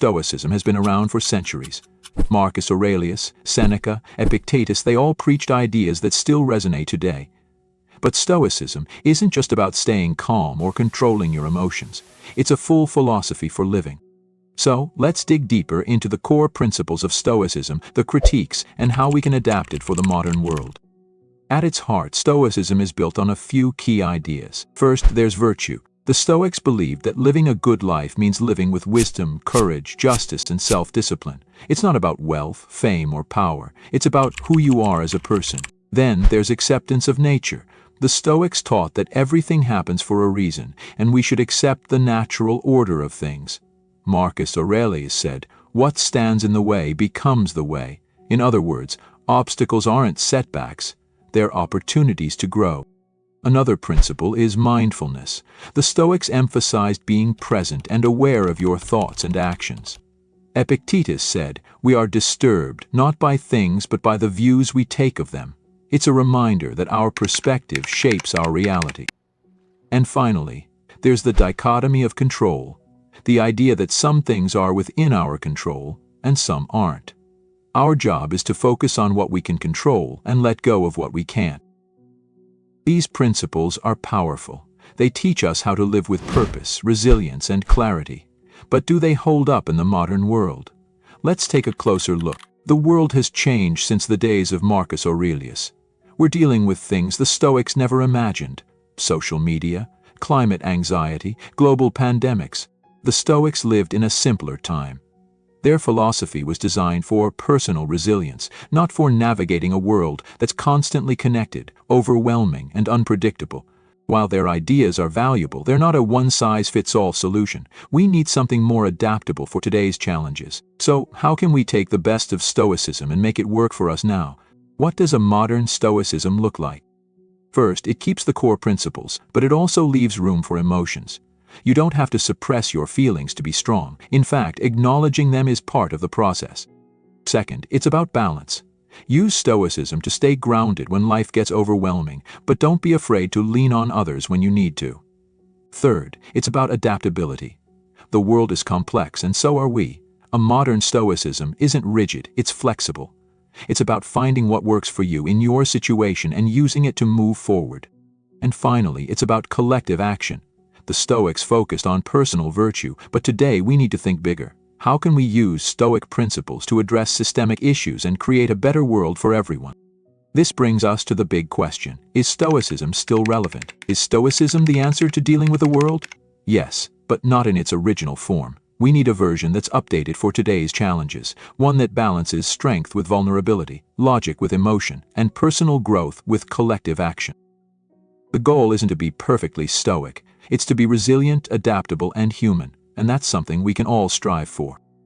Stoicism has been around for centuries. Marcus Aurelius, Seneca, Epictetus, they all preached ideas that still resonate today. But Stoicism isn't just about staying calm or controlling your emotions. It's a full philosophy for living. So, let's dig deeper into the core principles of Stoicism, the critiques, and how we can adapt it for the modern world. At its heart, Stoicism is built on a few key ideas. First, there's virtue. The Stoics believed that living a good life means living with wisdom, courage, justice, and self-discipline. It's not about wealth, fame, or power. It's about who you are as a person. Then, there's acceptance of nature. The Stoics taught that everything happens for a reason, and we should accept the natural order of things. Marcus Aurelius said, "What stands in the way becomes the way." In other words, obstacles aren't setbacks, they're opportunities to grow. Another principle is mindfulness. The Stoics emphasized being present and aware of your thoughts and actions. Epictetus said, "We are disturbed not by things but by the views we take of them." It's a reminder that our perspective shapes our reality. And finally, there's the dichotomy of control. The idea that some things are within our control and some aren't. Our job is to focus on what we can control and let go of what we can't. These principles are powerful. They teach us how to live with purpose, resilience, and clarity. But do they hold up in the modern world? Let's take a closer look. The world has changed since the days of Marcus Aurelius. We're dealing with things the Stoics never imagined. Social media, climate anxiety, global pandemics. The Stoics lived in a simpler time. Their philosophy was designed for personal resilience, not for navigating a world that's constantly connected, overwhelming, and unpredictable. While their ideas are valuable, they're not a one-size-fits-all solution. We need something more adaptable for today's challenges. So, how can we take the best of Stoicism and make it work for us now? What does a modern Stoicism look like? First, it keeps the core principles, but it also leaves room for emotions. You don't have to suppress your feelings to be strong. In fact, acknowledging them is part of the process. Second, it's about balance. Use Stoicism to stay grounded when life gets overwhelming, but don't be afraid to lean on others when you need to. Third, it's about adaptability. The world is complex, and so are we. A modern Stoicism isn't rigid, it's flexible. It's about finding what works for you in your situation and using it to move forward. And finally, it's about collective action. The Stoics focused on personal virtue, but today we need to think bigger. How can we use Stoic principles to address systemic issues and create a better world for everyone? This brings us to the big question. Is Stoicism still relevant? Is Stoicism the answer to dealing with the world? Yes, but not in its original form. We need a version that's updated for today's challenges, one that balances strength with vulnerability, logic with emotion, and personal growth with collective action. The goal isn't to be perfectly Stoic. It's to be resilient, adaptable, and human, and that's something we can all strive for.